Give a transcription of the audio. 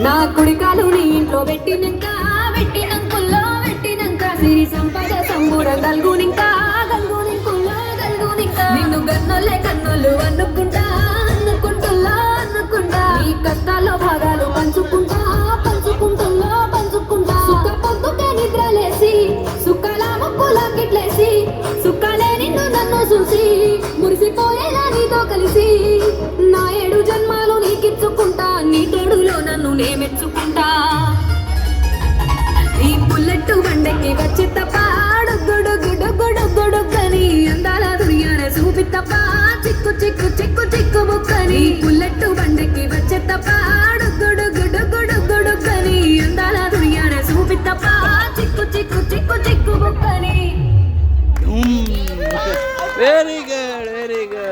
నా కుడికాలు నీ ఇంట్లో పెట్టినంక పెట్టినంకుల్లో పెట్టినంక సిరి సంపద సంబూరం గల్గునింకా గల్గునింకుల్లో గల్గునింకా నిన్ను గన్నోళ్ళే కన్నోళ్ళు అనుకుంటా అనుకుంటుల్లా అనుకుంటా ఈ కష్టాల్లో భాగాలు పంచుకుంటా పంచుకుంటుల్లో పంచుకుంటా సుఖ పొద్దుకే నిద్రలేసి సుఖాల ముక్కులా కిట్లేసి సుఖాలే నిన్ను నన్ను చూసి మురిసిపోయేలా నీతో కలిసి నా 7 జన్మాలు నీకిచ్చుకుంటా నీ తోడులో నన్ను నే మెచ్చుకుంటా ఈ బుల్లెట్ బండెక్కి వచ్చి తప్ప డొగ్గుడొగ్గుడొగ్గుడొగ్గుడొగ్గని అందాల దునియానే చూపి తప్ప చిక్కు చిక్కు చిక్కు చిక్కు బుక్కని బుల్లెట్ బండెక్కి వచ్చి తప్ప డొగ్గుడొగ్గుడొగ్గుడొగ్గుడొగ్గని అందాల దునియానే చూపి తప్ప చిక్కు చిక్కు చిక్కు చిక్కు బుక్కని వెరీ గుడ్.